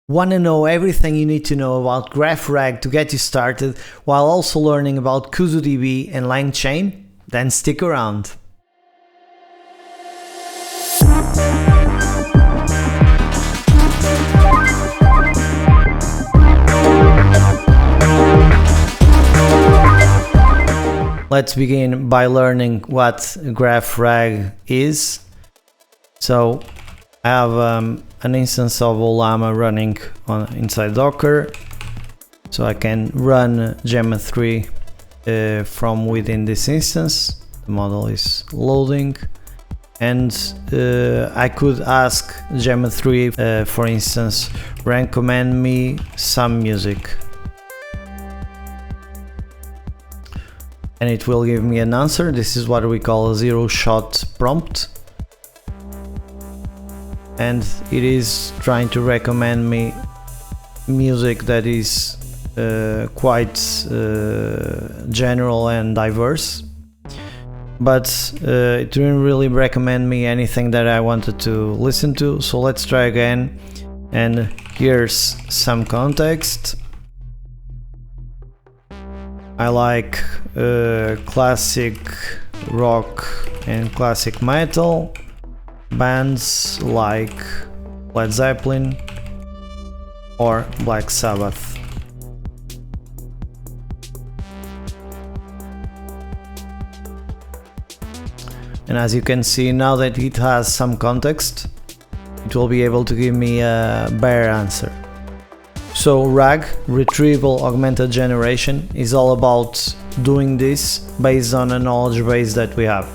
Want to know everything you need to know about GraphRAG to get you started while also learning about KùzuDB and LangChain? Then stick around. Let's begin by learning what GraphRAG is. So I have an instance of Ollama running inside Docker, so I can run Gemma 3 from within this instance. The model is loading, and I could ask Gemma 3, for instance, recommend me some music, and it will give me an answer. This is what we call a zero-shot prompt, and it is trying to recommend me music that is quite general and diverse, but it didn't really recommend me anything that I wanted to listen to. So let's try again, and here's some context. I like classic rock and classic metal, bands like Led Zeppelin or Black Sabbath. And as you can see, now that it has some context, it will be able to give me a better answer. So RAG, Retrieval Augmented Generation, is all about doing this based on a knowledge base that we have.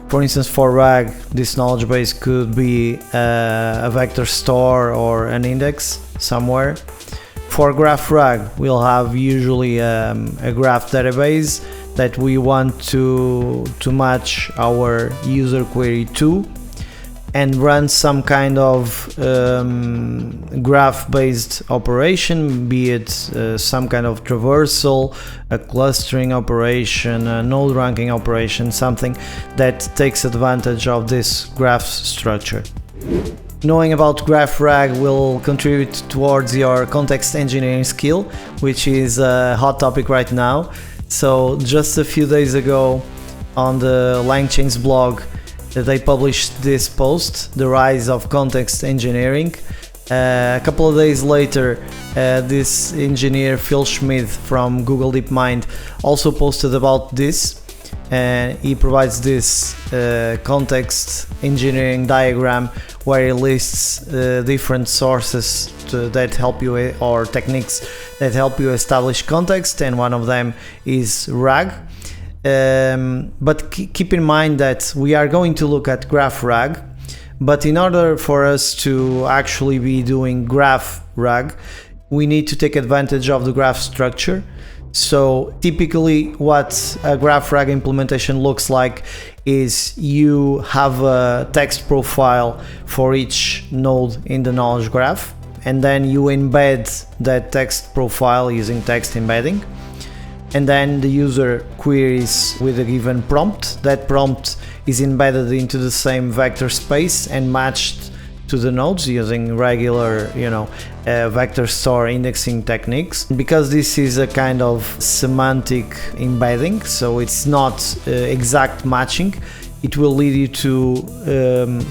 For instance, for RAG, this knowledge base could be a vector store or an index somewhere. For GraphRAG, we'll have usually a graph database that we want to match our user query to, and run some kind of graph-based operation, be it some kind of traversal, a clustering operation, a node ranking operation, something that takes advantage of this graph structure. Knowing about GraphRAG will contribute towards your context engineering skill, which is a hot topic right now. So just a few days ago on the LangChain's blog, they published this post, The Rise of Context Engineering. A couple of days later, this engineer Phil Schmid from Google DeepMind also posted about this, and he provides this context engineering diagram where he lists different sources that help you, or techniques that help you establish context, and one of them is RAG. But keep in mind that we are going to look at GraphRAG, but in order for us to actually be doing GraphRAG, we need to take advantage of the graph structure. So typically what a GraphRAG implementation looks like is you have a text profile for each node in the knowledge graph, and then you embed that text profile using text embedding. And then the user queries with a given prompt. That prompt is embedded into the same vector space and matched to the nodes using regular, vector store indexing techniques. Because this is a kind of semantic embedding, so it's not exact matching, it will lead you to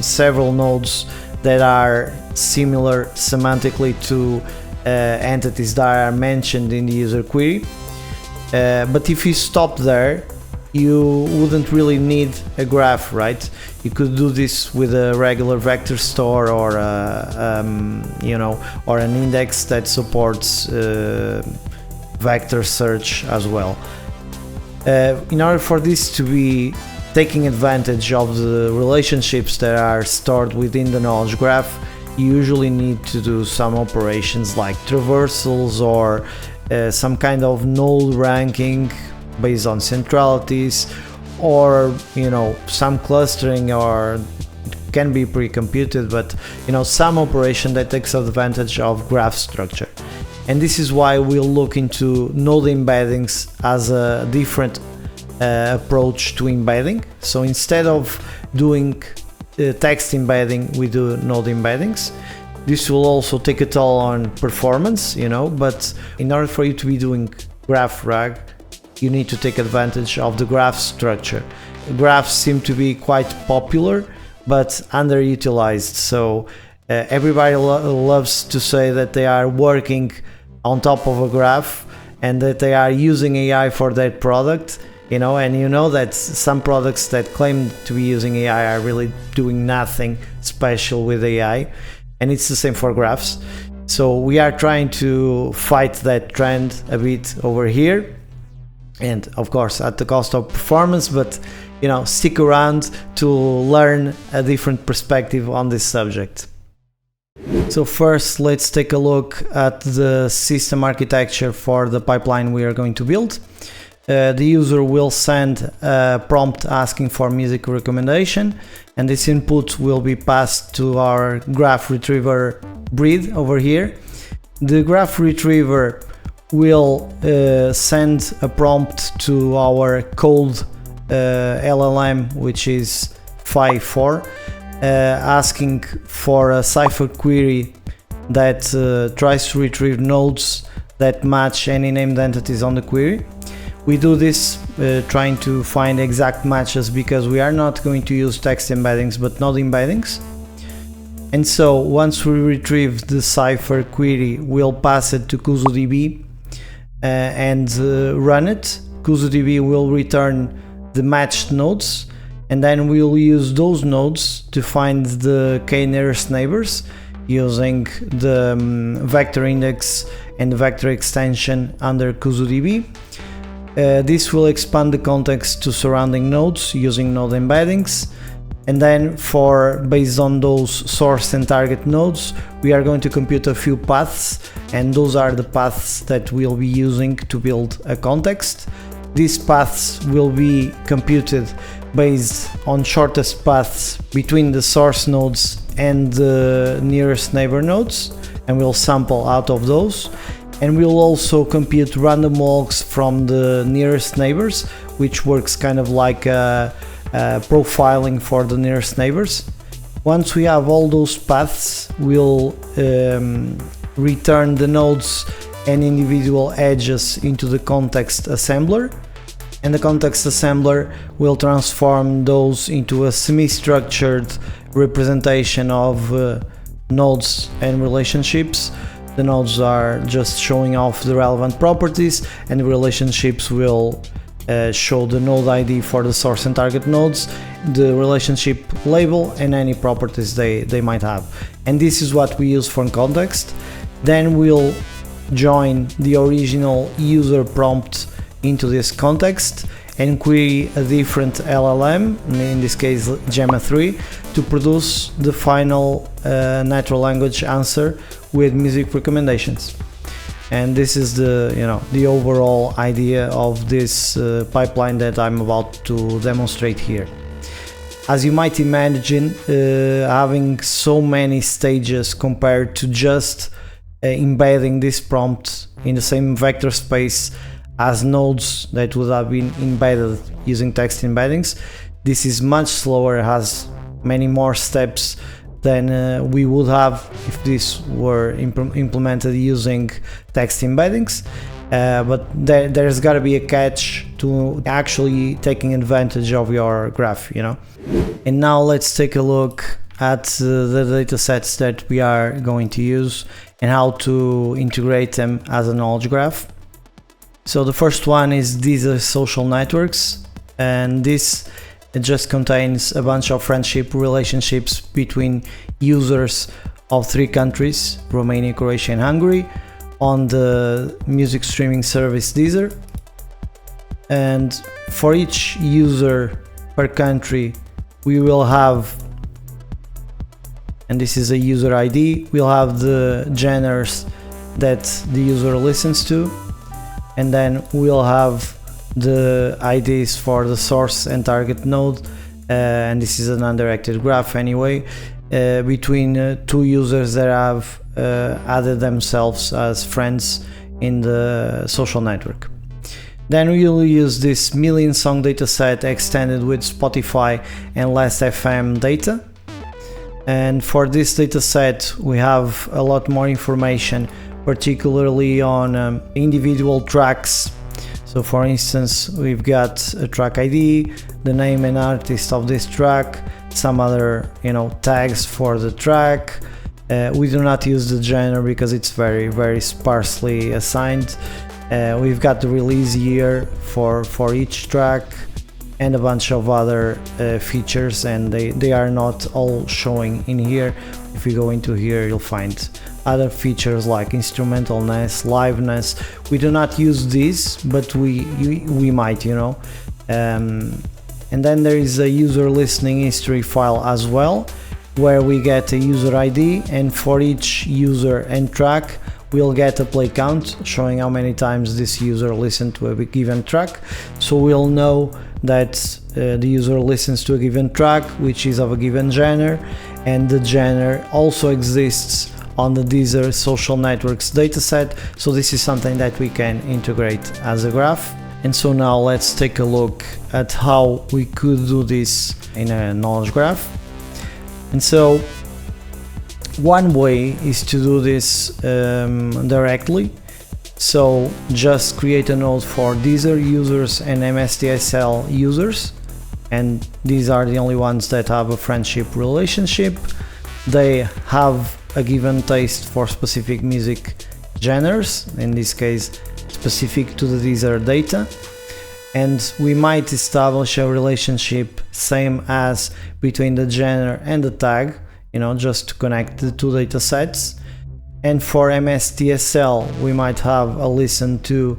several nodes that are similar semantically to entities that are mentioned in the user query. But if you stop there, you wouldn't really need a graph, right? You could do this with a regular vector store or or an index that supports vector search as well. In order for this to be taking advantage of the relationships that are stored within the knowledge graph, you usually need to do some operations like traversals or some kind of node ranking based on centralities, or some clustering, or it can be pre-computed, but some operation that takes advantage of graph structure. And this is why we'll look into node embeddings as a different approach to embedding. So instead of doing text embedding, we do node embeddings. This will also take a toll on performance, you know, but in order for you to be doing GraphRAG, you need to take advantage of the graph structure. Graphs seem to be quite popular, but underutilized. So everybody loves to say that they are working on top of a graph and that they are using AI for that product, you know, and you know that some products that claim to be using AI are really doing nothing special with AI, and it's the same for graphs. So we are trying to fight that trend a bit over here, and of course at the cost of performance, but you know, stick around to learn a different perspective on this subject. So first, let's take a look at the system architecture for the pipeline we are going to build. The user will send a prompt asking for music recommendation, and this input will be passed to our graph retriever breed over here. The graph retriever will send a prompt to our code LLM, which is Phi4, asking for a cipher query that tries to retrieve nodes that match any named entities on the query. We do this trying to find exact matches because we are not going to use text embeddings but node embeddings. And so once we retrieve the cipher query, we'll pass it to KùzuDB and run it. KùzuDB will return the matched nodes, and then we'll use those nodes to find the k nearest neighbors using the vector index and vector extension under KùzuDB. This will expand the context to surrounding nodes using node embeddings, and then based on those source and target nodes, we are going to compute a few paths, and those are the paths that we'll be using to build a context. These paths will be computed based on shortest paths between the source nodes and the nearest neighbor nodes, and we'll sample out of those. And we'll also compute random walks from the nearest neighbors, which works kind of like profiling for the nearest neighbors. Once we have all those paths, we'll return the nodes and individual edges into the context assembler, and the context assembler will transform those into a semi-structured representation of nodes and relationships. The nodes are just showing off the relevant properties, and the relationships will show the node ID for the source and target nodes, the relationship label, and any properties they might have. And this is what we use for context. Then we'll join the original user prompt into this context and query a different LLM, in this case Gemma 3, to produce the final natural language answer with music recommendations. And this is the overall idea of this pipeline that I'm about to demonstrate here. As you might imagine, having so many stages compared to just embedding this prompt in the same vector space as nodes that would have been embedded using text embeddings, this is much slower, has many more steps than we would have if this were implemented using text embeddings. But there's got to be a catch to actually taking advantage of your graph, you know. And now let's take a look at the datasets that we are going to use and how to integrate them as a knowledge graph. So the first one is these social networks, and this just contains a bunch of friendship relationships between users of 3 countries, Romania, Croatia and Hungary, on the music streaming service Deezer. And for each user per country we will have, and this is a user ID, we'll have the genres that the user listens to, and then we'll have the IDs for the source and target node, and this is an undirected graph anyway, between 2 users that have added themselves as friends in the social network. Then we will use this million song dataset extended with Spotify and Last.fm data. And for this dataset we have a lot more information, particularly on individual tracks. So for instance, we've got a track ID, the name and artist of this track, some other tags for the track. We do not use the genre because it's very sparsely assigned. We've got the release year for each track and a bunch of other features, and they are not all showing in here. If you go into here, you'll find other features like instrumentalness, liveness. We do not use these, but we might, and then there is a user listening history file as well, where we get a user ID, and for each user and track we'll get a play count showing how many times this user listened to a given track. So we'll know that the user listens to a given track which is of a given genre, and the genre also exists on the Deezer social networks dataset. So this is something that we can integrate as a graph. And so now let's take a look at how we could do this in a knowledge graph. And so one way is to do this directly. So just create a node for Deezer users and MSDSL users, and these are the only ones that have a friendship relationship. They have a given taste for specific music genres, in this case specific to the Deezer data, and we might establish a relationship same as between the genre and the tag, just to connect the two data sets. And for MSDSL we might have a listen to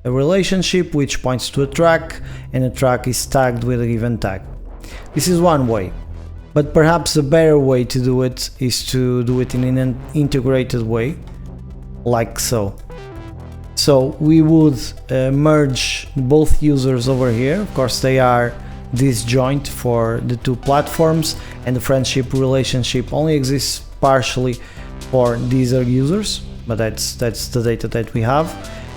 a relationship which points to a track, and a track is tagged with a given tag. This is one way, but perhaps a better way to do it is to do it in an integrated way, like so. So we would merge both users over here. Of course they are disjoint for the two platforms, and the friendship relationship only exists partially for Deezer users, but that's the data that we have.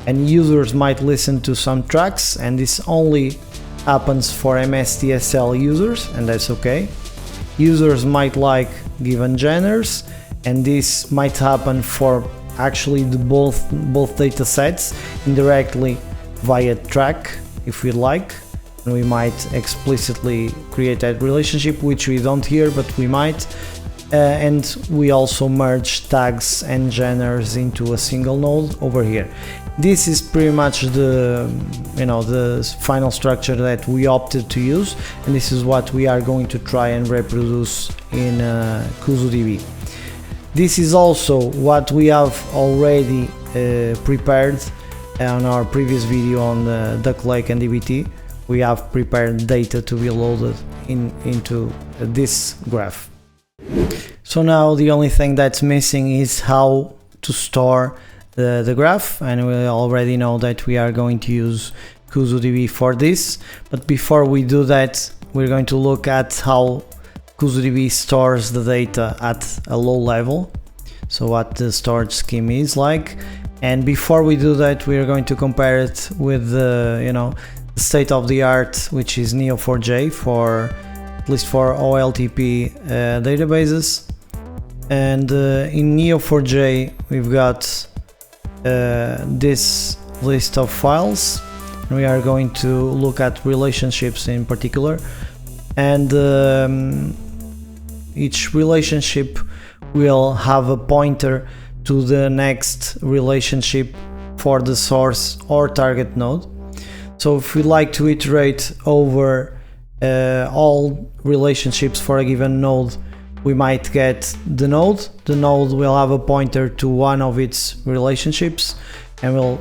And users might listen to some tracks, and this only happens for MSDSL users, and that's okay. Users might like given genres, and this might happen for actually the both data sets indirectly via track if we like, and we might explicitly create that relationship, which we don't here, but we might. And we also merge tags and genres into a single node over here. This is pretty much the the final structure that we opted to use, and this is what we are going to try and reproduce in KùzuDB. This is also what we have already prepared on our previous video on the Duck Lake and DBT. We have prepared data to be loaded into this graph. So now the only thing that's missing is how to store the graph, and we already know that we are going to use KùzuDB for this. But before we do that, we're going to look at how KùzuDB stores the data at a low level, so what the storage scheme is like. And before we do that, we are going to compare it with the state of the art, which is Neo4j, at least for OLTP databases. And in Neo4j we've got this list of files, and we are going to look at relationships in particular, and each relationship will have a pointer to the next relationship for the source or target node. So if we like to iterate over all relationships for a given node, we might get the node. The node will have a pointer to one of its relationships, and we'll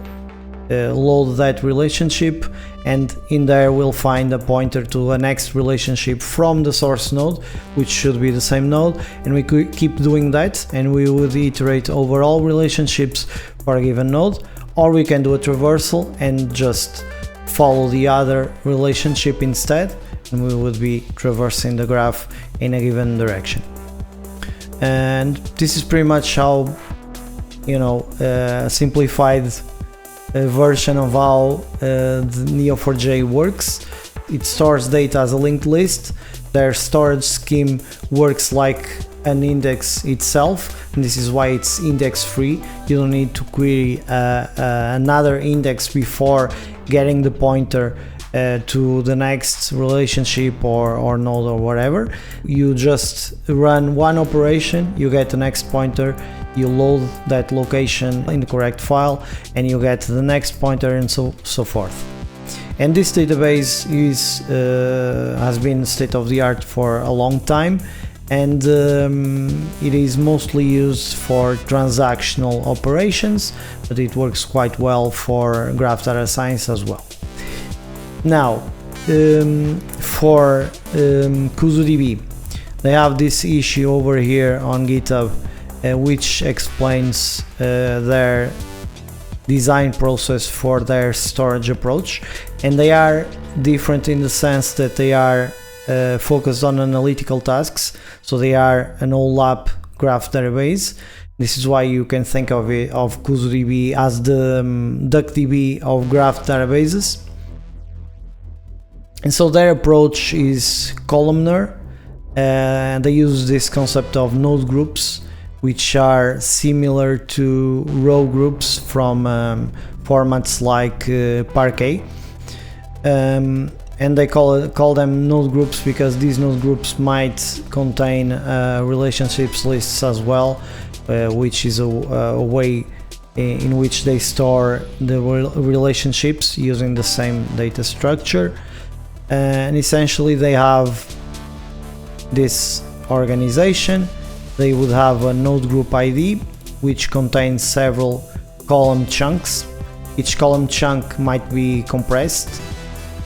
load that relationship, and in there we'll find a pointer to a next relationship from the source node, which should be the same node, and we could keep doing that, and we would iterate over all relationships for a given node. Or we can do a traversal and just follow the other relationship instead, and we would be traversing the graph in a given direction. And this is pretty much how, a simplified version of how the Neo4j works. It stores data as a linked list. Their storage scheme works like an index itself, and this is why it's index free. You don't need to query another index before getting the pointer to the next relationship or node or whatever. You just run one operation, you get the next pointer, you load that location in the correct file, and you get the next pointer, and so forth. And this database has been state of the art for a long time, and it is mostly used for transactional operations, but it works quite well for graph data science as well. Now, for KùzuDB, they have this issue over here on GitHub, which explains their design process for their storage approach, and they are different in the sense that they are focused on analytical tasks. So they are an OLAP graph database. This is why you can think of KùzuDB as the DuckDB of graph databases. And so their approach is columnar, and they use this concept of node groups, which are similar to row groups from formats like Parquet. And they call them node groups because these node groups might contain relationships lists as well, which is a way in which they store the relationships using the same data structure. And essentially they have this organization. They would have a node group ID which contains several column chunks. Each column chunk might be compressed,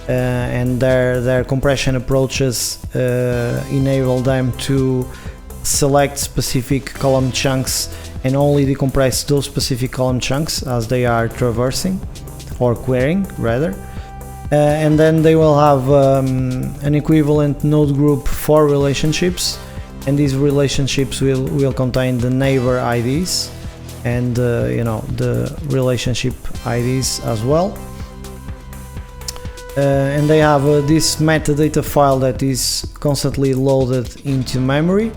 and their compression approaches enable them to select specific column chunks and only decompress those specific column chunks as they are traversing or querying rather. And then they will have an equivalent node group for relationships, and these relationships will contain the neighbor IDs and the relationship IDs as well. And they have this metadata file that is constantly loaded into memory,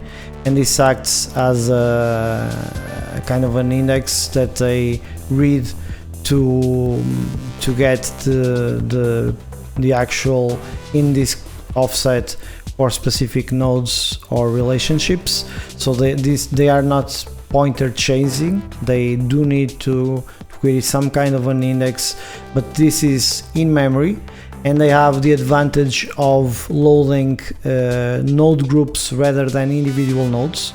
and this acts as a kind of an index that they read to get the actual index offset for specific nodes or relationships. So they are not pointer chasing. They do need to query some kind of an index, but this is in memory, and they have the advantage of loading node groups rather than individual nodes.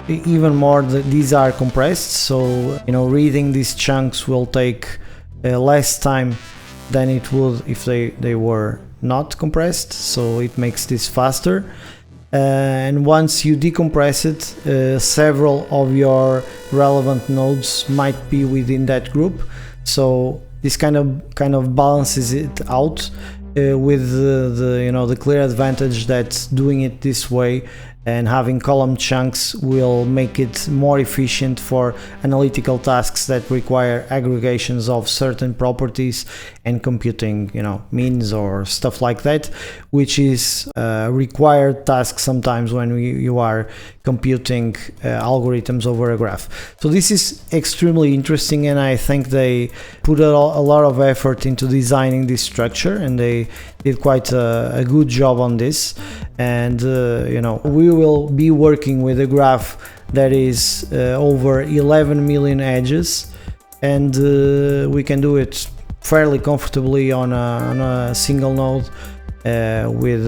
Even more, these are compressed, so reading these chunks will take less time than it would if they were not compressed, so it makes this faster. And once you decompress it, several of your relevant nodes might be within that group, so this kind of balances it out with the clear advantage that doing it this way and having column chunks will make it more efficient for analytical tasks that require aggregations of certain properties and computing, means or stuff like that, which is a required task sometimes when you are computing algorithms over a graph. So this is extremely interesting, and I think they put a lot of effort into designing this structure, and they did quite a good job on this. And we will be working with a graph that is over 11 million edges, and we can do it fairly comfortably on a single node with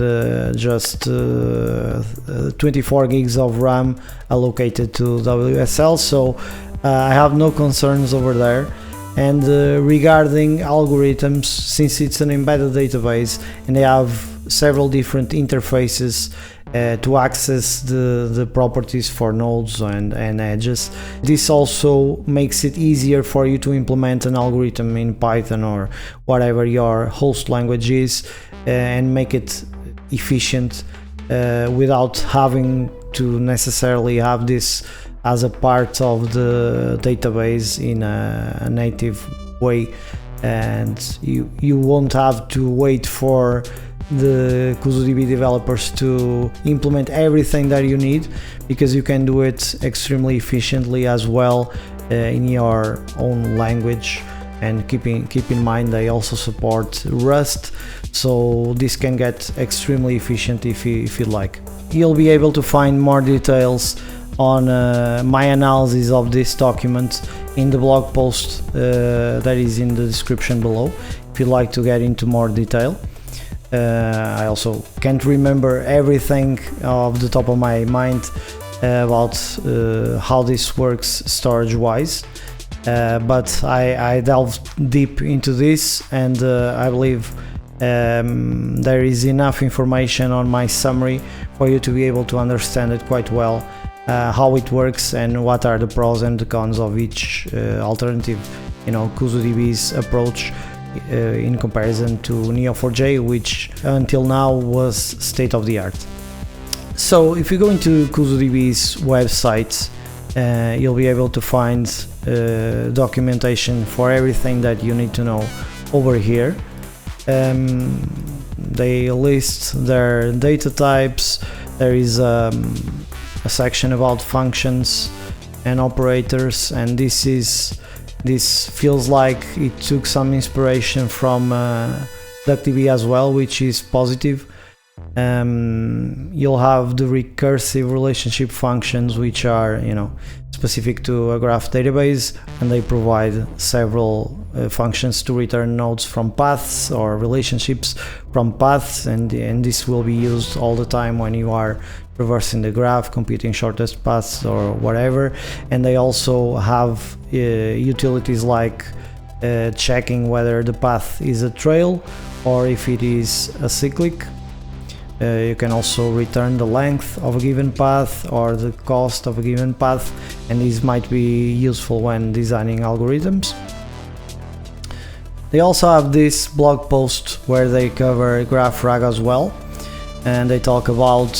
just 24 gigs of RAM allocated to WSL, so I have no concerns over there. And regarding algorithms, since it's an embedded database and they have several different interfaces to access the properties for nodes and edges, this also makes it easier for you to implement an algorithm in Python or whatever your host language is, and make it efficient without having to necessarily have this as a part of the database in a native way. And you won't have to wait for the KùzuDB developers to implement everything that you need, because you can do it extremely efficiently as well in your own language. And keep in mind they also support Rust, so this can get extremely efficient if you like. You'll be able to find more details on my analysis of this document in the blog post that is in the description below, if you'd like to get into more detail. I also can't remember everything off the top of my mind about how this works storage wise, but I delved deep into this, and I believe there is enough information on my summary for you to be able to understand it quite well, how it works and what are the pros and the cons of each alternative, KùzuDB's approach in comparison to Neo4j, which until now was state of the art. So if you go into KùzuDB's website, you'll be able to find documentation for everything that you need to know over here. They list their data types. There is a section about functions and operators, and this feels like it took some inspiration from DuckDB as well, which is positive. You'll have the recursive relationship functions, which are specific to a graph database, and they provide several functions to return nodes from paths or relationships from paths, and this will be used all the time when you are traversing the graph, computing shortest paths or whatever. And they also have utilities like checking whether the path is a trail or if it is a cyclic. You can also return the length of a given path or the cost of a given path, and these might be useful when designing algorithms. They also have this blog post where they cover GraphRAG as well, and they talk about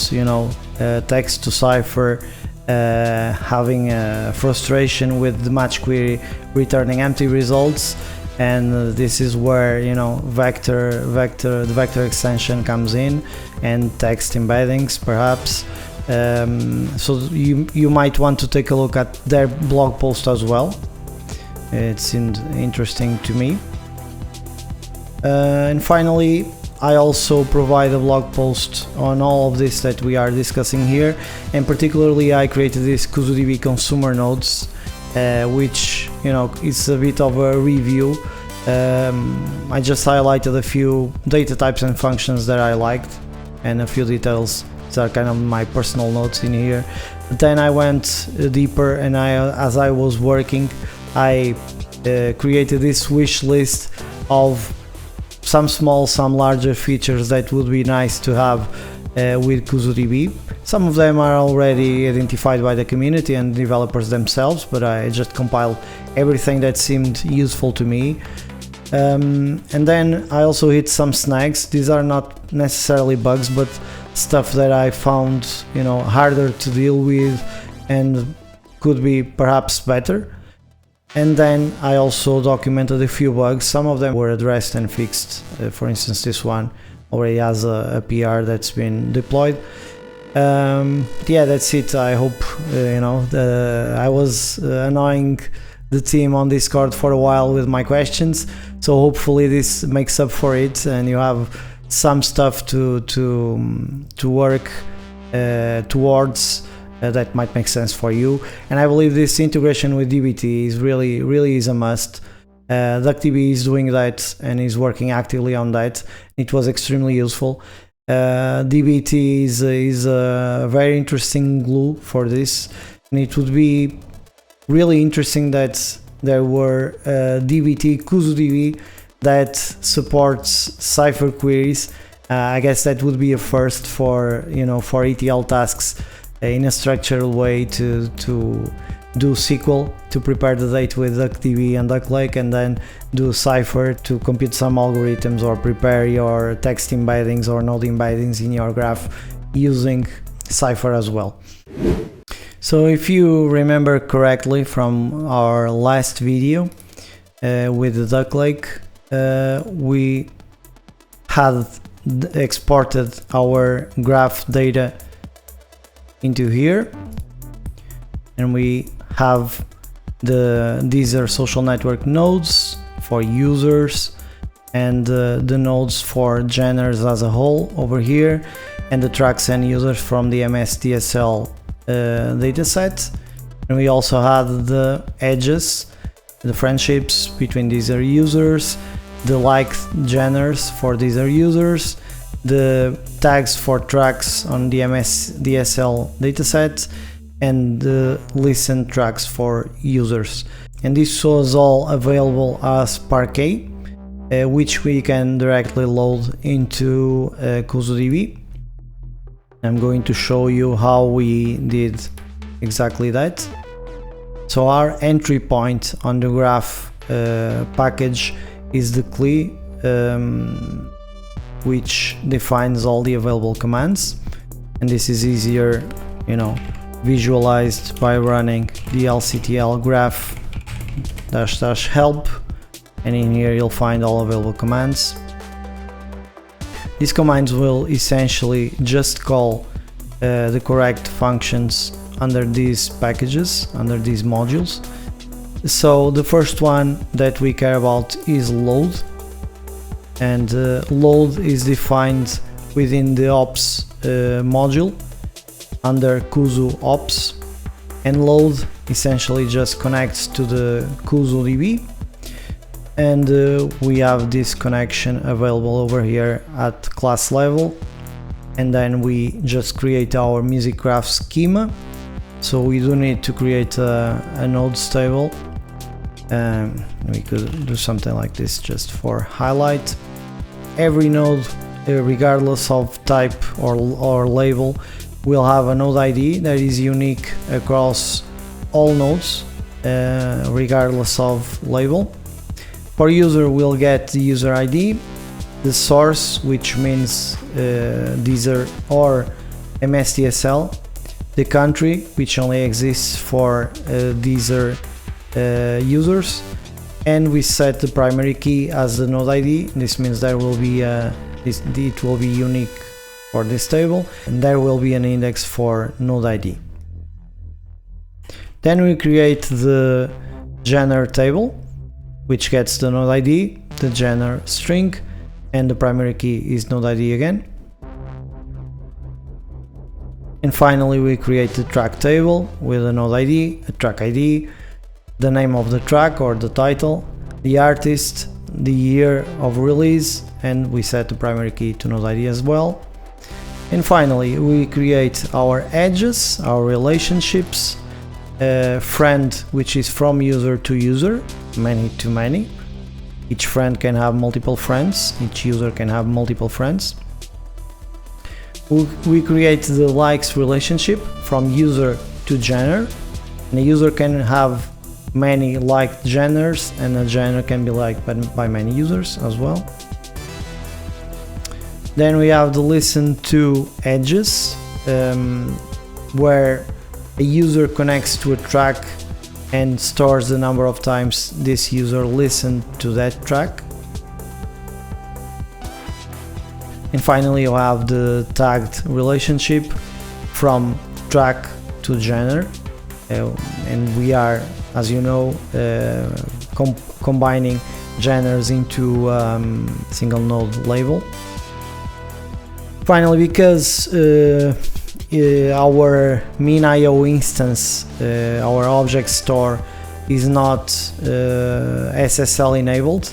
text to cipher having a frustration with the match query returning empty results, and this is where the vector extension comes in, and text embeddings perhaps. So you might want to take a look at their blog post as well. It seemed interesting to me. And finally, I also provide a blog post on all of this that we are discussing here, and particularly I created this KùzuDB consumer nodes, which is a bit of a review. I just highlighted a few data types and functions that I liked, and a few details that are kind of my personal notes in here. But then I went deeper, and as I was working, I created this wish list of some small, some larger features that would be nice to have with KùzuDB. Some of them are already identified by the community and developers themselves, but I just compiled everything that seemed useful to me. And then I also hit some snags. These are not necessarily bugs, but stuff that I found harder to deal with and could be perhaps better. And then I also documented a few bugs. Some of them were addressed and fixed. For instance, this one already has a PR that's been deployed. Yeah, that's it. I hope I was annoying the team on Discord for a while with my questions, so hopefully this makes up for it and you have some stuff to work towards that might make sense for you. And I believe this integration with DBT is really is a must. DuckDB is doing that and is working actively on that. It was extremely useful. DBT is a very interesting glue for this, and it would be really interesting that there were DBT KùzuDB that supports cipher queries. I guess that would be a first for for ETL tasks in a structured way to do SQL to prepare the data with DuckDB and DuckLake, and then do Cipher to compute some algorithms or prepare your text embeddings or node embeddings in your graph using Cipher as well. So if you remember correctly from our last video with the DuckLake, we had exported our graph data into here, and we have these are social network nodes for users, and the nodes for genres as a whole over here, and the tracks and users from the MSDSL dataset. And we also had the edges, the friendships between these users, the liked genres for these users, the tags for tracks on the MSDSL dataset, and the listen tracks for users. And this was all available as Parquet, which we can directly load into KùzuDB. I'm going to show you how we did exactly that. So our entry point on the graph package is the CLI, which defines all the available commands, and this is easier, visualized by running the lctl graph --help, and in here you'll find all available commands. These commands will essentially just call the correct functions under these packages, under these modules. So the first one that we care about is load, and load is defined within the ops module under Kuzu ops, and load essentially just connects to the KùzuDB, and we have this connection available over here at class level. And then we just create our music graph schema, so we do need to create a nodes table. We could do something like this just for highlight. Every node, regardless of type or label, will have a node ID that is unique across all nodes, regardless of label. For user, we'll get the user ID, the source, which means Deezer or MSDSL, the country, which only exists for Deezer users, and we set the primary key as the node ID. This means there will be it will be unique for this table, and there will be an index for node ID. Then we create the genre table, which gets the node ID, the genre string, and the primary key is node ID again. And finally we create the track table with a node ID, a track ID, the name of the track or the title, the artist, the year of release, and we set the primary key to node ID as well. And finally we create our edges, our relationships, friend, which is from user to user, many to many. Each friend can have multiple friends, each user can have multiple friends. We create the likes relationship from user to genre, and a user can have many liked genres, and a genre can be liked by many users as well. Then we have the listen to edges, where a user connects to a track and stores the number of times this user listened to that track. And finally you have the tagged relationship from track to genre, and we are, as you know, combining genres into single node label. Finally, because our min.io instance, our object store, is not SSL enabled,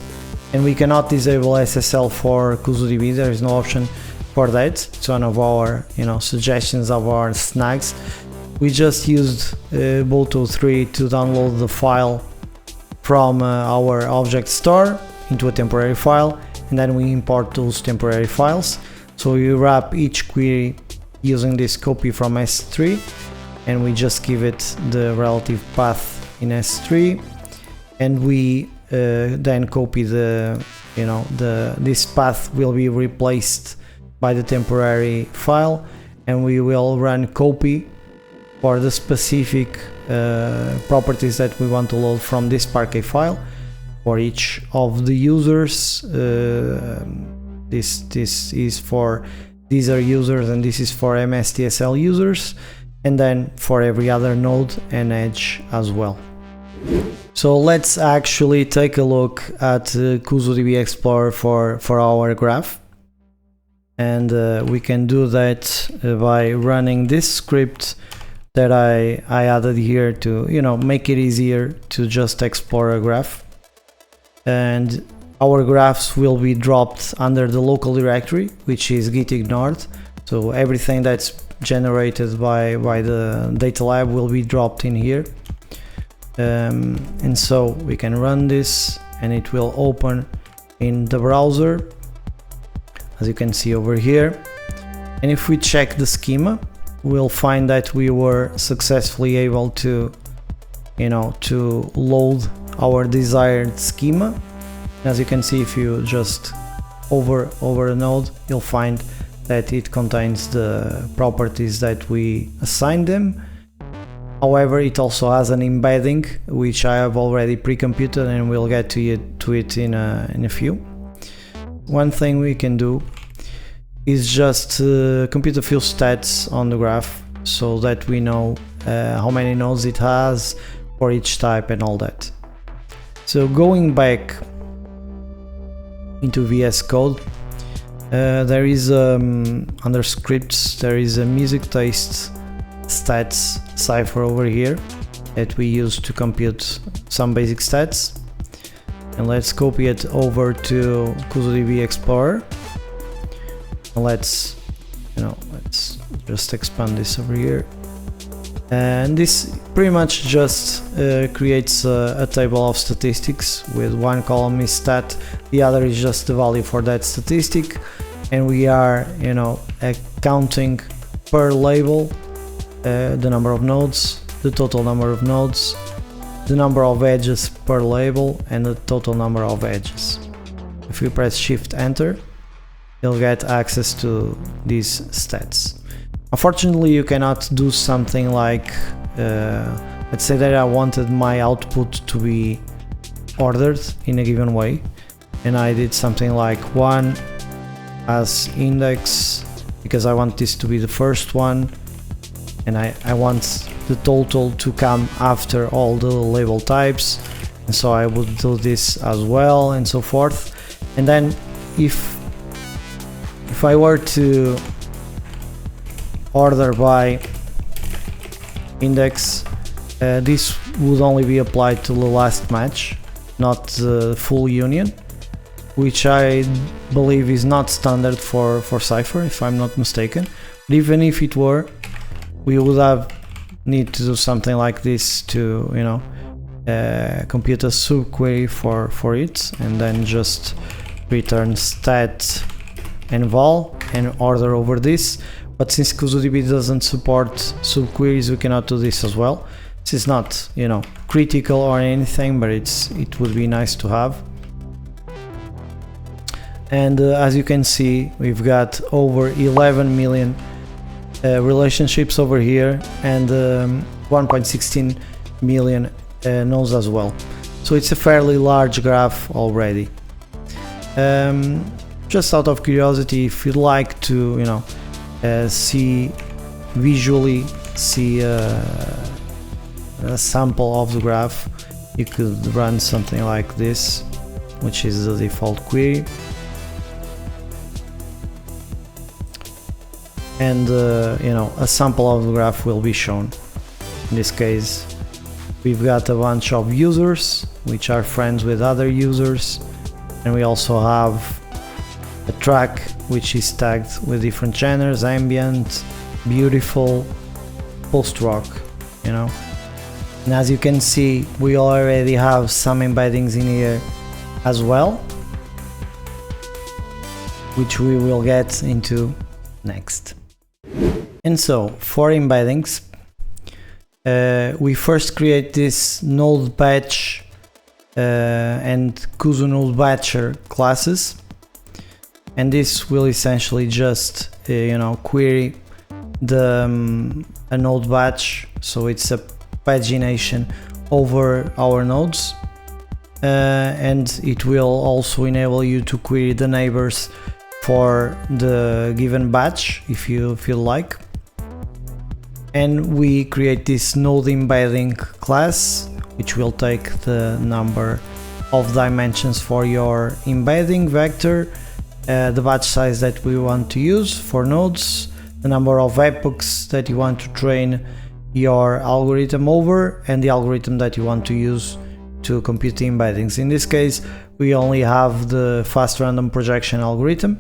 and we cannot disable SSL for KùzuDB. There is no option for that. It's one of our suggestions of our snags. We just used Boto3 to download the file from our object store into a temporary file, and then we import those temporary files. So we wrap each query using this copy from S3, and we just give it the relative path in S3, and we then copy this path will be replaced by the temporary file, and we will run copy for the specific properties that we want to load from this Parquet file for each of the users this is for Deezer users and this is for MSTSL users, and then for every other node and edge as well. So let's actually take a look at KùzuDB Explorer for our graph, and we can do that by running this script that I added here to, you know, make it easier to just explore a graph. And our graphs will be dropped under the local directory, which is git ignored. So everything that's generated by the DataLab will be dropped in here. And so we can run this and it will open in the browser, as you can see over here. And if we check the schema, we'll find that we were successfully able to, you know, to load our desired schema. As you can see, if you just over a node, you'll find that it contains the properties that we assigned them. However, it also has an embedding, which I have already pre-computed, and we'll get to it in a few. One thing we can do is just compute a few stats on the graph so that we know how many nodes it has for each type and all that. So going back into VS Code, there is under scripts, there is a music taste stats cipher over here that we use to compute some basic stats. And let's copy it over to KùzuDB Explorer. And let's just expand this over here. And this pretty much just creates a table of statistics with one column is stat, the other is just the value for that statistic, and we are, you know, counting per label the number of nodes, the total number of nodes, the number of edges per label, and the total number of edges. If we press Shift Enter, you'll get access to these stats. Unfortunately, you cannot do something like, let's say that I wanted my output to be ordered in a given way, and I did something like 1 as index, because I want this to be the first one, and I want the total to come after all the label types, and so I would do this as well, and so forth. And then if I were to order by index, this would only be applied to the last match, not the full union, which I believe is not standard for Cypher, if I'm not mistaken. But even if it were, we would need to do something like this to, you know, compute a subquery for it, and then just return stat and val and order over this. But since KùzuDB doesn't support subqueries, we cannot do this as well. This is not, you know, critical or anything, but it would be nice to have. And as you can see, we've got over 11 million relationships over here, and 1.16 million nodes as well. So it's a fairly large graph already. Just out of curiosity, if you'd like to, you know, visually see a sample of the graph, you could run something like this, which is the default query. And you know, a sample of the graph will be shown. In this case, we've got a bunch of users which are friends with other users, and we also have a track which is tagged with different genres: ambient, beautiful, post-rock, you know. And as you can see, we already have some embeddings in here as well, which we will get into next. And so for embeddings, we first create this node batch and Kuzu node batcher classes, and this will essentially just you know, query the a node batch, so it's a pagination over our nodes, and it will also enable you to query the neighbors for the given batch if you feel like. And we create this node embedding class, which will take the number of dimensions for your embedding vector, the batch size that we want to use for nodes, the number of epochs that you want to train your algorithm over, and the algorithm that you want to use to compute the embeddings. In this case, we only have the fast random projection algorithm.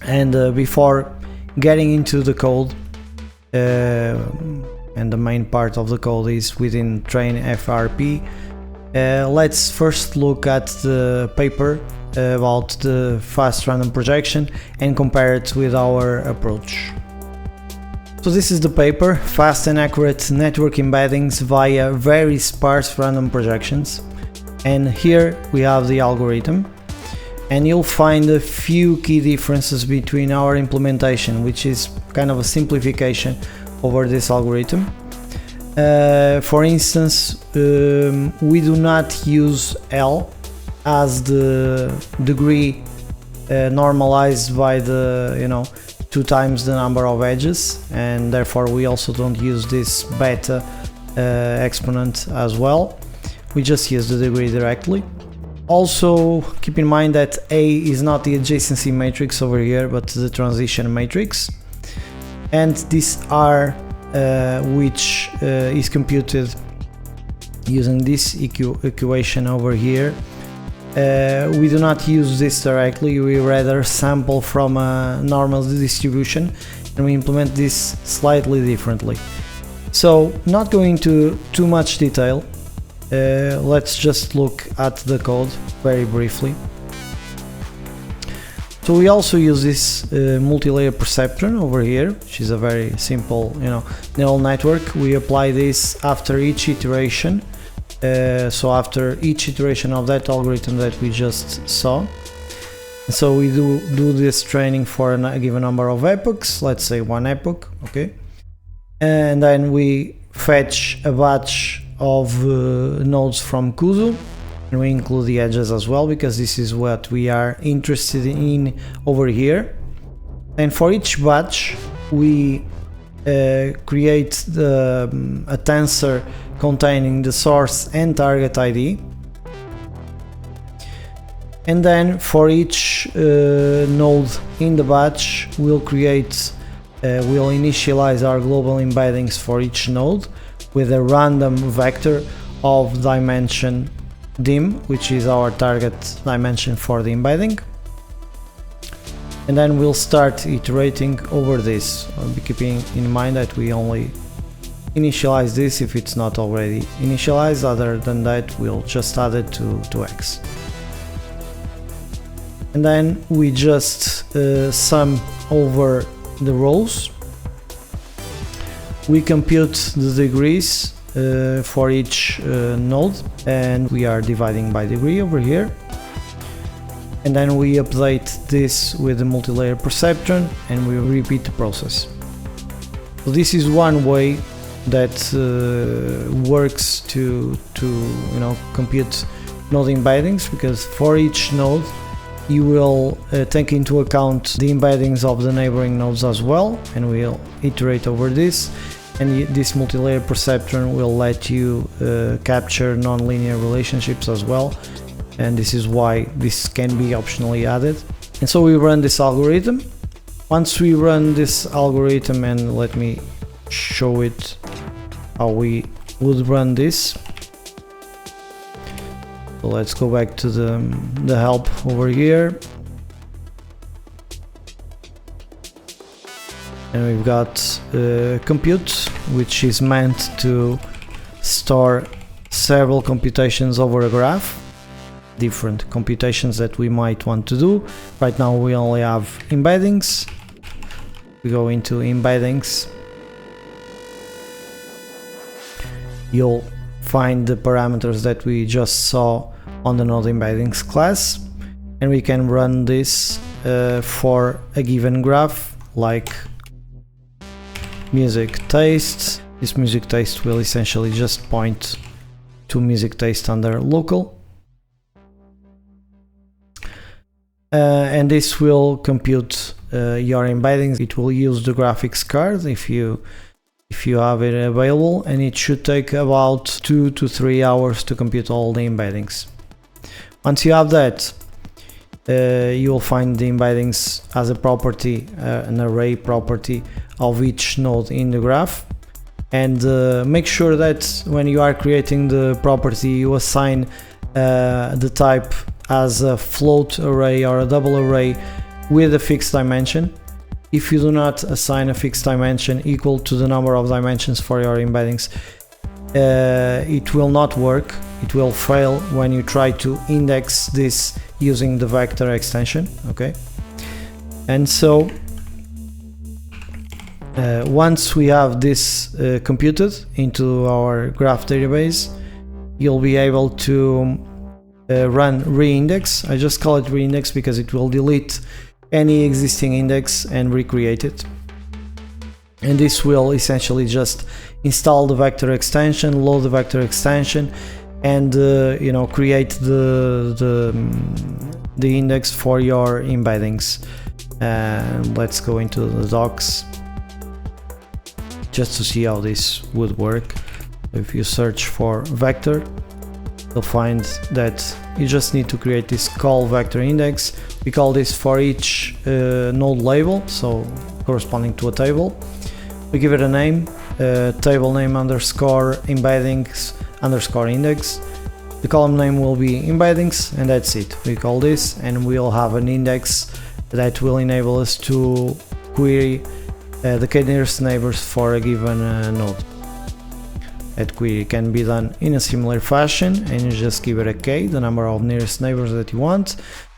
And before getting into the code, and the main part of the code is within train FRP, let's first look at the paper about the fast random projection and compare it with our approach. So this is the paper, Fast and Accurate Network Embeddings via Very Sparse Random Projections, and here we have the algorithm, and you'll find a few key differences between our implementation, which is kind of a simplification over this algorithm. For instance, we do not use L as the degree normalized by the 2 times the number of edges, and therefore we also don't use this beta exponent as well. We just use the degree directly. Also keep in mind that A is not the adjacency matrix over here, but the transition matrix, and this R which is computed using this equation over here. We do not use this directly, we rather sample from a normal distribution, and we implement this slightly differently. So not going into too much detail, let's just look at the code very briefly. So we also use this multi-layer perceptron over here, which is a very simple neural network. We apply this after each iteration. So after each iteration of that algorithm that we just saw. So we do this training for a given number of epochs, let's say 1 epoch, okay? And then we fetch a batch of nodes from Kuzu, and we include the edges as well, because this is what we are interested in over here. And for each batch we create a tensor containing the source and target ID, and then for each node in the batch we'll initialize our global embeddings for each node with a random vector of dimension dim, which is our target dimension for the embedding, and then we'll start iterating over this, keeping in mind that we only initialize this if it's not already initialized. Other than that, we'll just add it to X. And then we just sum over the rows. We compute the degrees for each node, and we are dividing by degree over here. And then we update this with the multi-layer perceptron, and we repeat the process. So this is one way that works to compute node embeddings, because for each node you will take into account the embeddings of the neighboring nodes as well, and we'll iterate over this, and this multi-layer perceptron will let you capture nonlinear relationships as well, and this is why this can be optionally added. And so we run this algorithm. Once we run this algorithm, and let me show it how we would run this. So let's go back to the help over here, and we've got compute, which is meant to store several computations over a graph, different computations that we might want to do. Right now we only have embeddings. We go into embeddings. You'll find the parameters that we just saw on the node embeddings class, and we can run this for a given graph, like music taste. This music taste will essentially just point to music taste under local. and this will compute your embeddings. It will use the graphics card if you have it available, and it should take about 2 to 3 hours to compute all the embeddings. Once you have that, you will find the embeddings as a property, an array property of each node in the graph. And make sure that when you are creating the property, you assign the type as a float array or a double array with a fixed dimension. If you do not assign a fixed dimension equal to the number of dimensions for your embeddings, it will not work. It will fail when you try to index this using the vector extension. Okay, and so once we have this computed into our graph database, you'll be able to run reindex. I just call it reindex because it will delete any existing index and recreate it. And this will essentially just install the vector extension, load the vector extension, and create the index for your embeddings. And let's go into the docs just to see how this would work. If you search for vector, you'll find that you just need to create this call vector index. We call this for each node label, so corresponding to a table. We give it a name, table name underscore embeddings underscore index. The column name will be embeddings, and that's it. We call this, and we'll have an index that will enable us to query the k-nearest neighbors for a given node. That query can be done in a similar fashion, and you just give it a k, the number of nearest neighbors that you want,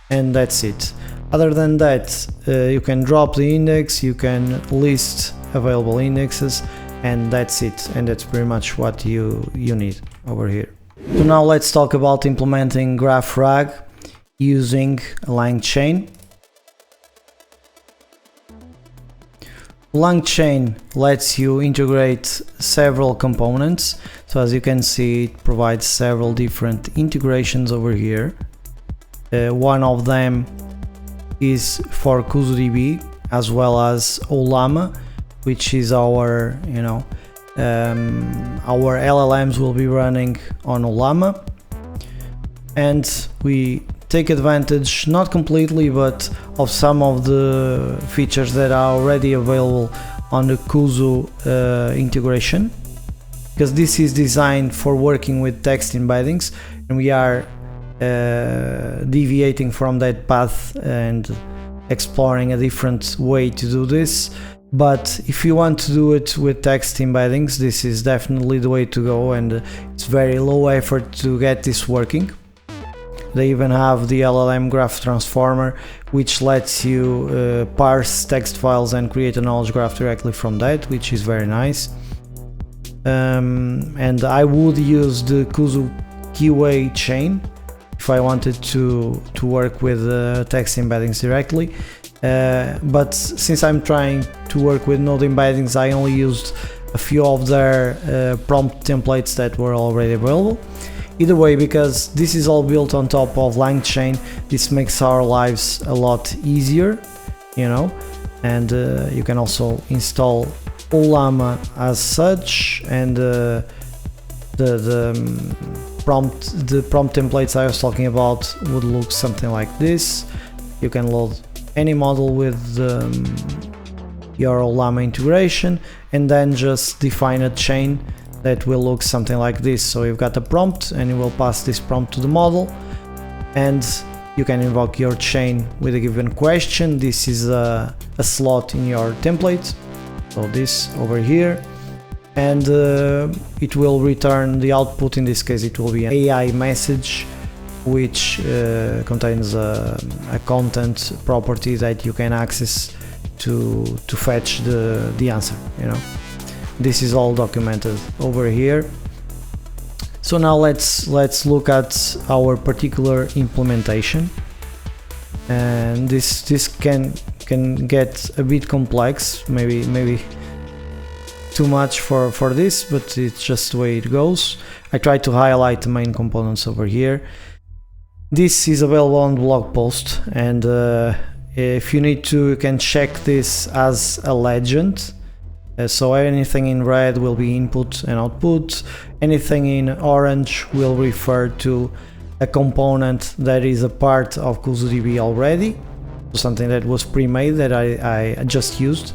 and that's it. Other than that, you can drop the index, you can list available indexes, and that's it. And that's pretty much what you need over here. So now let's talk about implementing GraphRAG using LangChain. LangChain lets you integrate several components. So as you can see, it provides several different integrations over here. One of them is for KùzuDB, as well as Ollama, which is our our LLMs will be running on Ollama, and we take advantage, not completely, but of some of the features that are already available on the Kuzu integration, because this is designed for working with text embeddings, and we are deviating from that path and exploring a different way to do this. But if you want to do it with text embeddings, this is definitely the way to go, and it's very low effort to get this working. They even have the LLM graph transformer, which lets you parse text files and create a knowledge graph directly from that, which is very nice. And I would use the KùzuDB chain if I wanted to work with text embeddings directly. But since I'm trying to work with node embeddings, I only used a few of their prompt templates that were already available. Either way, because this is all built on top of LangChain, this makes our lives a lot easier, and you can also install Ollama as such, and the prompt templates I was talking about would look something like this. You can load any model with your Ollama integration, and then just define a chain that will look something like this. So you've got a prompt, and you will pass this prompt to the model, and you can invoke your chain with a given question. This is a slot in your template, so this over here, and it will return the output. In this case, it will be an AI message, which contains a content property that you can access to fetch the answer. This is all documented over here. So now let's look at our particular implementation, and this can get a bit complex, maybe too much for this, but it's just the way it goes. I try to highlight the main components over here. This is available on the blog post, and if you need to, you can check this as a legend. So anything in red will be input and output, anything in orange will refer to a component that is a part of KùzuDB already, something that was pre-made that I just used.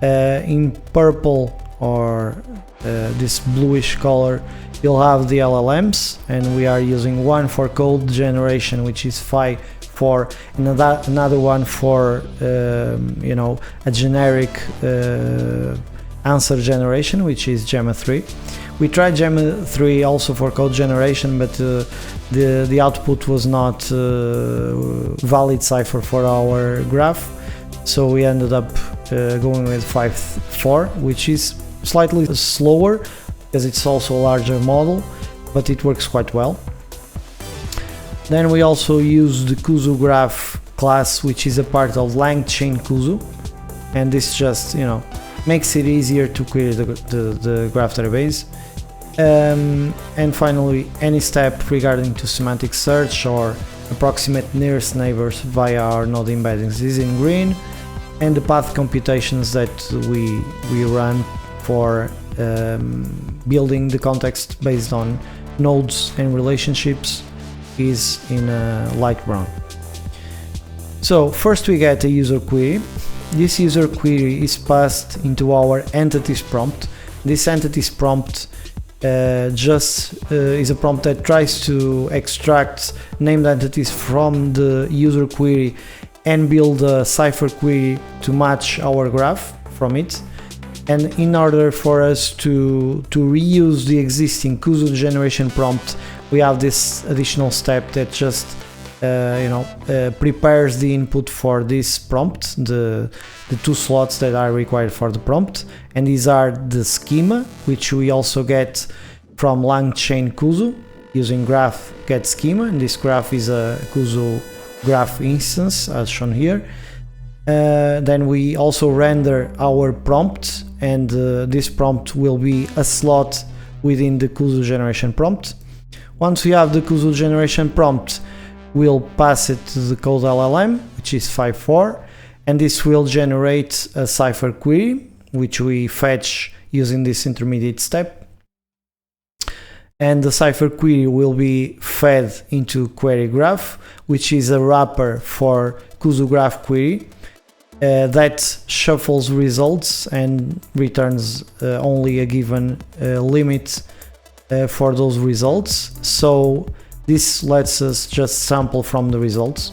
In purple or this bluish color, you'll have the LLMs, and we are using one for code generation, which is Phi4, and another one for you know, a generic answer generation, which is Gemma 3. We tried Gemma 3 also for code generation, but the output was not valid cipher for our graph, so we ended up going with Phi4, which is slightly slower because it's also a larger model, but it works quite well. Then we also use the KuzuGraph class, which is a part of LangChain Kuzu, and this just, you know, makes it easier to query the graph database. And finally, any step regarding to semantic search or approximate nearest neighbors via our node embeddings is in green, and the path computations that we run for building the context based on nodes and relationships is in light brown. So first we get a user query. This user query is passed into our entities prompt. This entities prompt is a prompt that tries to extract named entities from the user query and build a cipher query to match our graph from it. And in order for us to reuse the existing Kuzu generation prompt, we have this additional step that just prepares the input for this prompt, the two slots that are required for the prompt, and these are the schema, which we also get from LangChain Kuzu using graph get schema, and this graph is a Kuzu graph instance as shown here. Then we also render our prompt, and this prompt will be a slot within the Kuzu generation prompt. Once we have the Kuzu generation prompt, we'll pass it to the code LLM, which is Phi4, and this will generate a cipher query, which we fetch using this intermediate step. And the cipher query will be fed into query graph, which is a wrapper for KuzuGraph query that shuffles results and returns only a given limit for those results. So this lets us just sample from the results.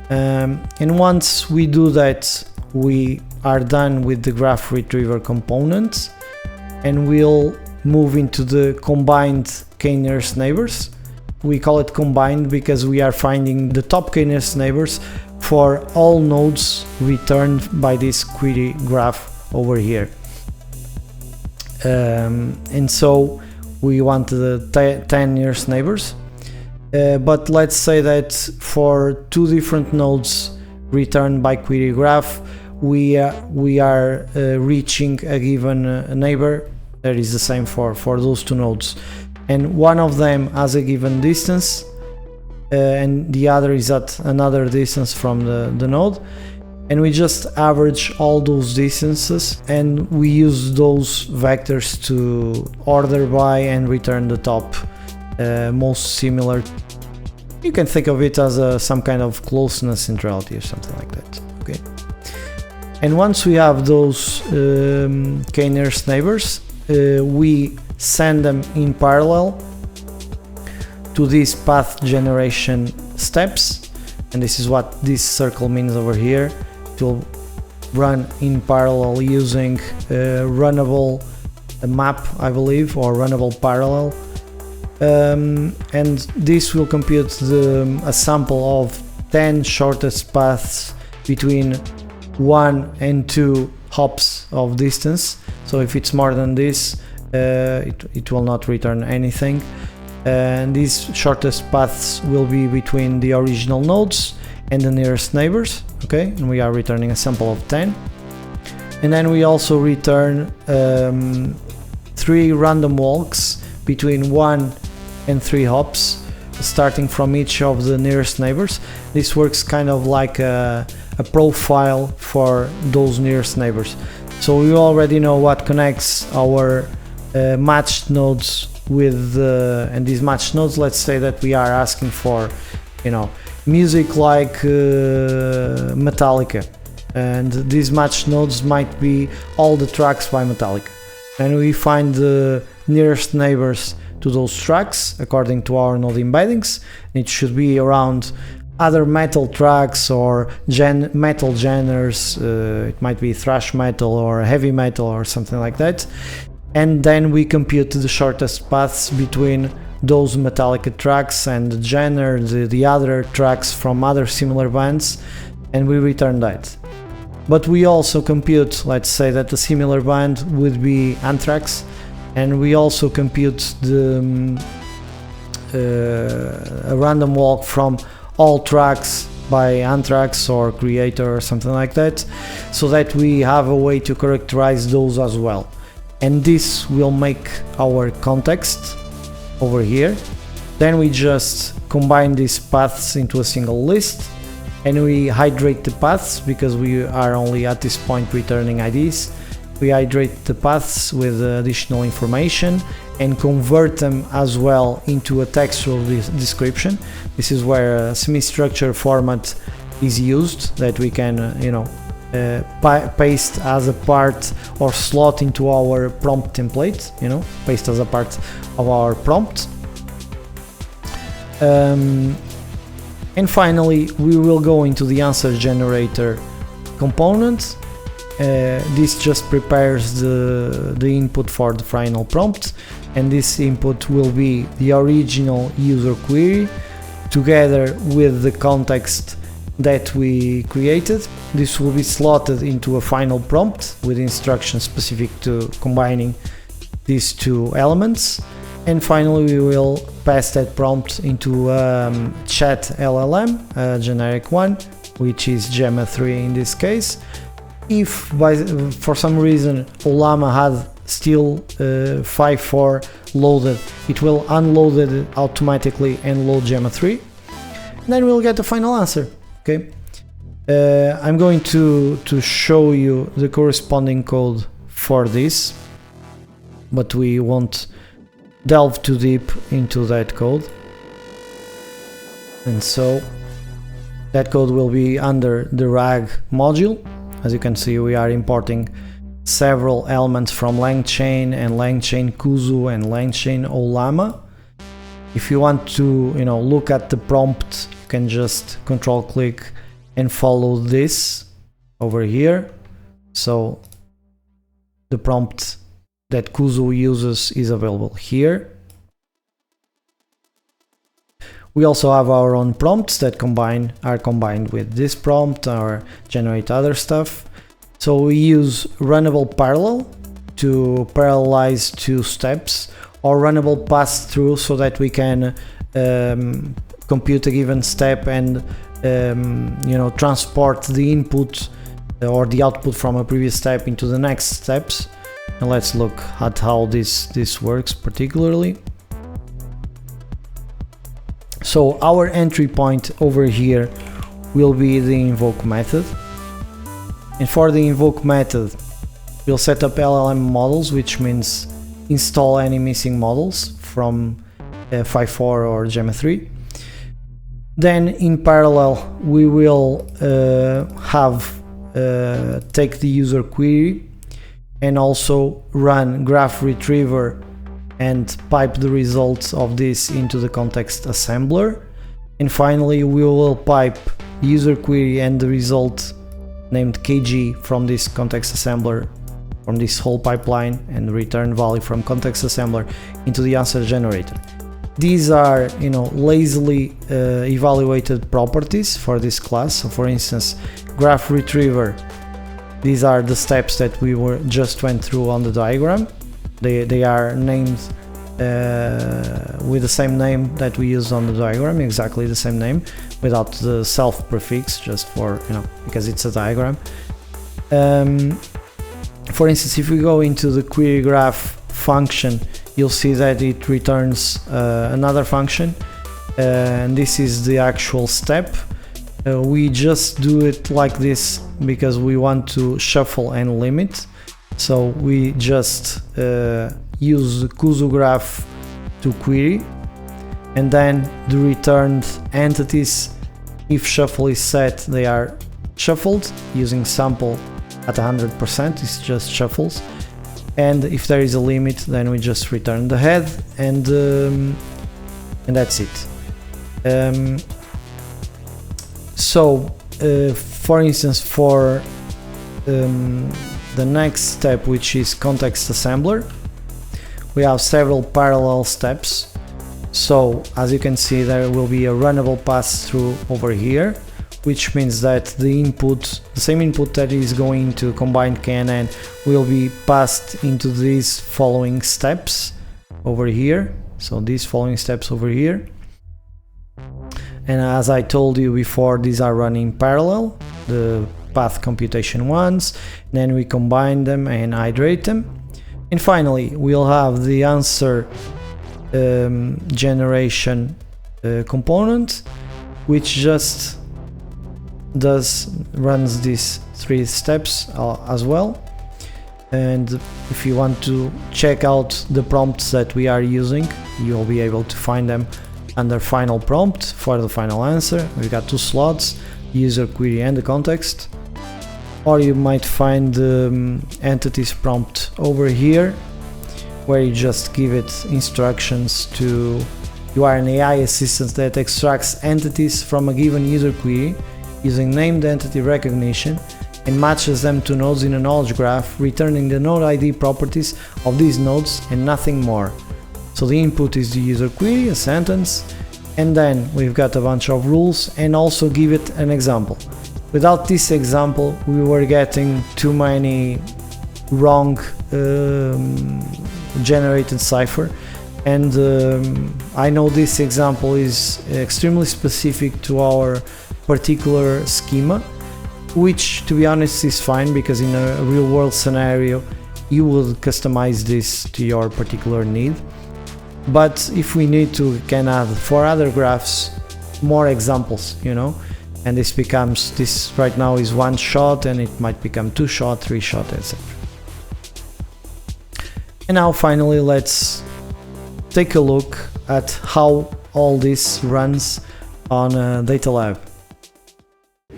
And once we do that, we are done with the graph retriever component, and we'll move into the combined k-nearest neighbors. We call it combined because we are finding the top k-nearest neighbors for all nodes returned by this query graph over here. And so we want the 10 nearest neighbors, but let's say that for two different nodes returned by query graph, we are reaching a given neighbor that is the same for those two nodes, and one of them has a given distance and the other is at another distance from the node, and we just average all those distances and we use those vectors to order by and return the top most similar. You can think of it as some kind of closeness centrality or something like that. Okay. And once we have those k-nearest neighbors, we send them in parallel to these path generation steps, and this is what this circle means over here. It will run in parallel using runnable map, I believe, or runnable parallel, and this will compute a sample of 10 shortest paths between 1 and 2 hops of distance. So if it's more than this, it will not return anything. And these shortest paths will be between the original nodes and the nearest neighbors. Okay, and we are returning a sample of 10. And then we also return 3 random walks between 1 and 3 hops starting from each of the nearest neighbors. This works kind of like a profile for those nearest neighbors. So we already know what connects our matched nodes with and these matched nodes, let's say that we are asking for, you know, music like Metallica, and these matched nodes might be all the tracks by Metallica, and we find the nearest neighbors to those tracks according to our node embeddings. It should be around other metal tracks or metal genres. It might be thrash metal or heavy metal or something like that, and then we compute the shortest paths between those Metallica tracks and the genre, the other tracks from other similar bands, and we return that. But we also compute, let's say that the similar band would be Anthrax, and we also compute the a random walk from all tracks by Anthrax or Creator or something like that, so that we have a way to characterize those as well. And this will make our context over here. Then we just combine these paths into a single list, and we hydrate the paths because we are only at this point returning IDs. We hydrate the paths with additional information and convert them as well into a textual description. This is where a semi-structured format is used, that we can paste as a part or slot into our prompt template, paste as a part of our prompt. And finally we will go into the answer generator component. This just prepares the input for the final prompt, and this input will be the original user query together with the context that we created. This will be slotted into a final prompt with instructions specific to combining these two elements, and finally we will pass that prompt into chat LLM, a generic one, which is Gemma 3 in this case. If for some reason Ollama had still 5.4 loaded, it will unload it automatically and load Gemma 3, and then we'll get the final answer. Okay, I'm going to show you the corresponding code for this, but we won't delve too deep into that code. And so that code will be under the RAG module. As you can see, we are importing several elements from LangChain and LangChain Kuzu and LangChain Ollama. If you want to look at the prompt, you can just control click and follow this over here. So the prompt that Kuzu uses is available here. We also have our own prompts that are combined with this prompt or generate other stuff. So we use runnable parallel to parallelize two steps, or runnable pass-through so that we can compute a given step and transport the input or the output from a previous step into the next steps. And let's look at how this works particularly. So our entry point over here will be the invoke method, and for the invoke method we'll set up LLM models, which means install any missing models from 5.4 or Gemma 3. Then in parallel we will take the user query and also run graph retriever and pipe the results of this into the context assembler. And finally we will pipe user query and the result named kg from this context assembler, from this whole pipeline, and return value from context assembler into the answer generator. These are lazily evaluated properties for this class. So for instance, graph retriever, these are the steps that we just went through on the diagram. They are named with the same name that we used on the diagram, exactly the same name, without the self prefix, just for because it's a diagram. For instance, if we go into the query graph function, you'll see that it returns another function, and this is the actual step. We just do it like this because we want to shuffle and limit. So we just use the KùzuGraph to query, and then the returned entities, if shuffle is set, they are shuffled using sample at 100%, it's just shuffles, and if there is a limit, then we just return the head, and that's it. For instance, for the next step, which is context assembler, we have several parallel steps. So as you can see, there will be a runnable pass-through over here, which means that the same input that is going to combined KNN will be passed into these following steps over here. So these following steps over here. And as I told you before, these are running parallel, the path computation ones, then we combine them and iterate them. And finally, we'll have the answer generation component, which just runs these 3 steps as well. And if you want to check out the prompts that we are using, you'll be able to find them under final prompt for the final answer. We've got 2 slots, user query and the context. Or you might find the entities prompt over here, where you just give it instructions to... You are an AI assistant that extracts entities from a given user query using named entity recognition and matches them to nodes in a knowledge graph, returning the node ID properties of these nodes and nothing more. So the input is the user query, a sentence, and then we've got a bunch of rules, and also give it an example. Without this example, we were getting too many wrong generated cipher, and I know this example is extremely specific to our particular schema, which to be honest is fine, because in a real world scenario you would customize this to your particular need. But if we need to, we can add for other graphs more examples, you know, and this right now is 1 shot, and it might become 2 shot, 3 shot, etc. And now finally let's take a look at how all this runs on DataLab.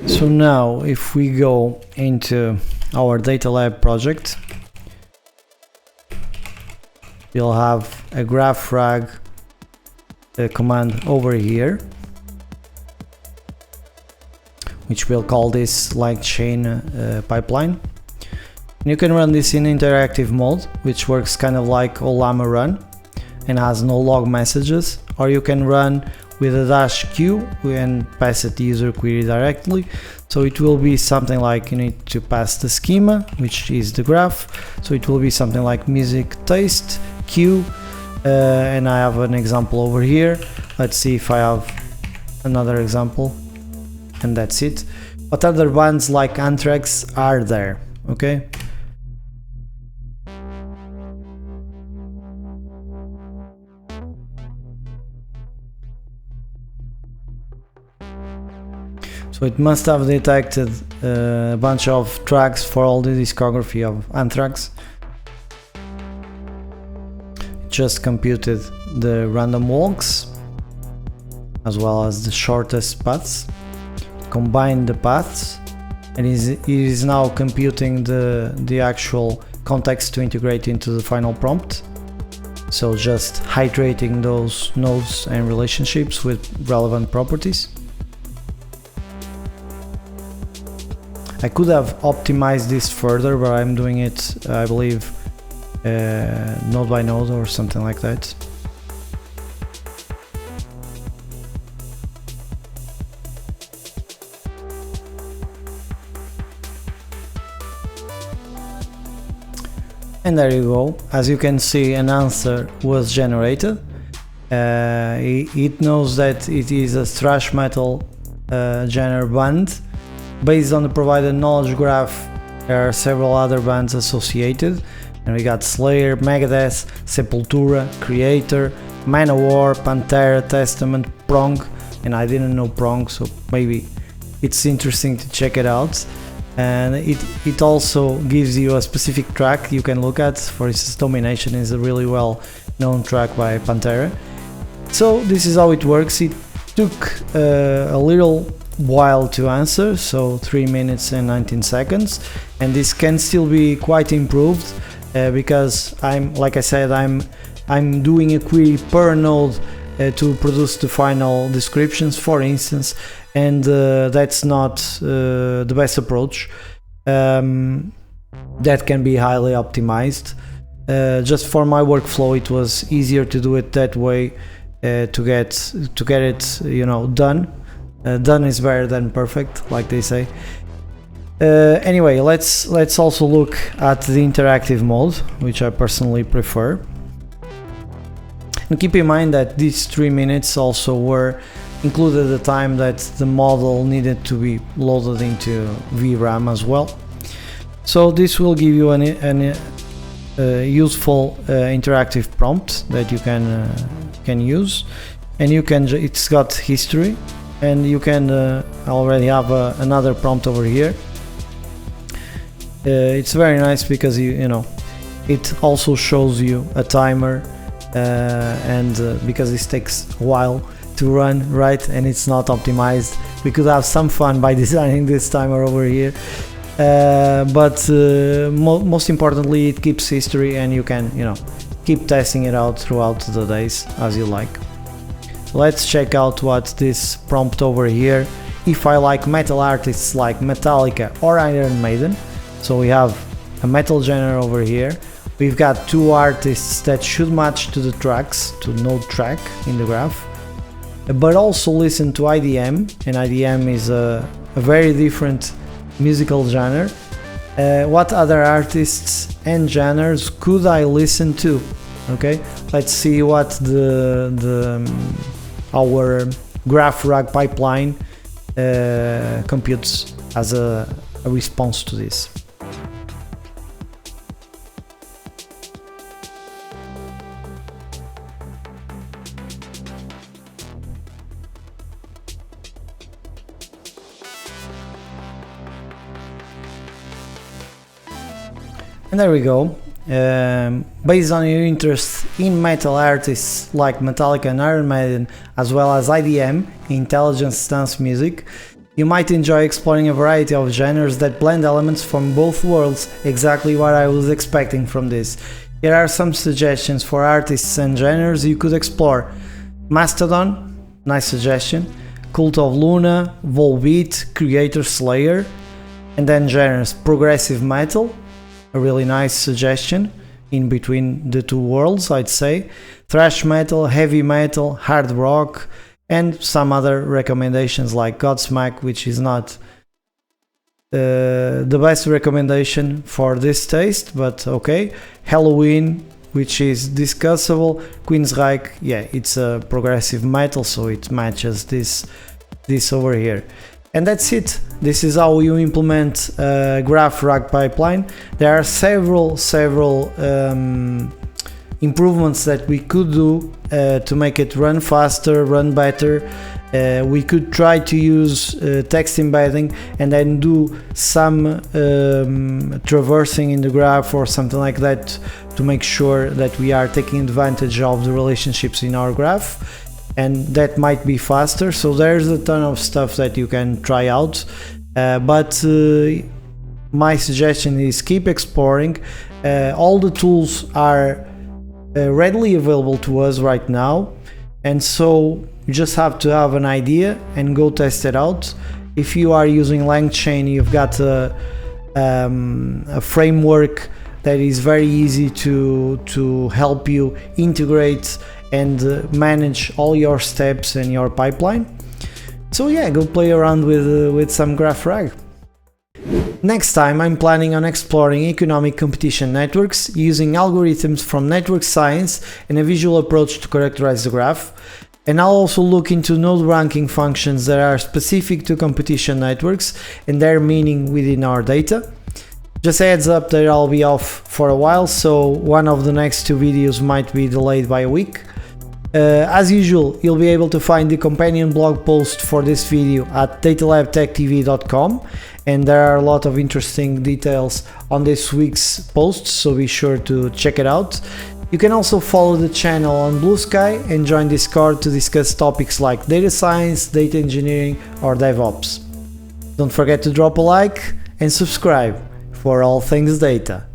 So now if we go into our DataLab project, you'll have a GraphRAG command over here, which we'll call this LangChain pipeline. And you can run this in interactive mode, which works kind of like Ollama run and has no log messages, or you can run with a -q and pass it the user query directly. So it will be something like you need to pass the schema, which is the graph. So it will be something like music taste q, and I have an example over here. Let's see if I have another example, and that's it. But other ones like Anthrax are there, okay? So it must have detected a bunch of tracks for all the discography of Anthrax. It just computed the random walks as well as the shortest paths, combined the paths, and it is now computing the actual context to integrate into the final prompt. So just hydrating those nodes and relationships with relevant properties. I could have optimized this further, but I'm doing it, I believe, node by node or something like that. And there you go. As you can see, an answer was generated. It knows that it is a thrash metal genre band. Based on the provided knowledge graph, there are several other bands associated, and we got Slayer, Megadeth, Sepultura, Creator, Man-O-War, Pantera, Testament, Prong, and I didn't know Prong, so maybe it's interesting to check it out. And it also gives you a specific track you can look at. For instance, Domination is a really well known track by Pantera. So this is how it works. It took a little while to answer, so 3 minutes and 19 seconds, and this can still be quite improved because like I said, I'm doing a query per node to produce the final descriptions, for instance, and that's not the best approach. That can be highly optimized. Just for my workflow, it was easier to do it that way, to get it, done. Done is better than perfect, like they say. Anyway, let's also look at the interactive mode, which I personally prefer. And keep in mind that these 3 minutes also were included the time that the model needed to be loaded into VRAM as well. So this will give you an useful interactive prompt that you can use, and it's got history, and you can already have another prompt over here. It's very nice because it also shows you a timer, and because this takes a while to run, right, and it's not optimized. We could have some fun by designing this timer over here, but most importantly, it keeps history, and you can keep testing it out throughout the days as you like. Let's check out what this prompt over here, if I like metal artists like Metallica or Iron Maiden. So we have a metal genre over here. We've got two artists that should match to the tracks, to node track in the graph, but also listen to IDM, and IDM is a very different musical genre. What other artists and genres could I listen to? Okay, let's see what our GraphRAG pipeline computes as a response to this. And there we go. Based on your interest in metal artists like Metallica and Iron Maiden, as well as IDM, intelligence dance music, you might enjoy exploring a variety of genres that blend elements from both worlds, exactly what I was expecting from this. Here are some suggestions for artists and genres you could explore. Mastodon, nice suggestion. Cult of Luna, Volbeat, Creator Slayer, and then genres progressive metal, a really nice suggestion in between the two worlds, I'd say. Thrash metal, heavy metal, hard rock, and some other recommendations like Godsmack, which is not the best recommendation for this taste, but okay. Halloween, which is discussable. Queensryche, yeah, it's a progressive metal, so it matches this over here. And that's it. This is how you implement a GraphRAG pipeline. There are several improvements that we could do to make it run faster, run better. We could try to use text embedding and then do some traversing in the graph or something like that to make sure that we are taking advantage of the relationships in our graph. And that might be faster, so there's a ton of stuff that you can try out, but my suggestion is keep exploring. All the tools are readily available to us right now, and so you just have to have an idea and go test it out. If you are using LangChain, you've got a framework that is very easy to help you integrate and manage all your steps and your pipeline. So yeah, go play around with some GraphRAG. Next time I'm planning on exploring economic competition networks using algorithms from network science and a visual approach to characterize the graph. And I'll also look into node ranking functions that are specific to competition networks and their meaning within our data. Just a heads up that I'll be off for a while, so one of the next two videos might be delayed by a week. As usual, you'll be able to find the companion blog post for this video at datalabtechtv.com, and there are a lot of interesting details on this week's post, so be sure to check it out. You can also follow the channel on Blue Sky and join Discord to discuss topics like data science, data engineering, or DevOps. Don't forget to drop a like and subscribe for all things data.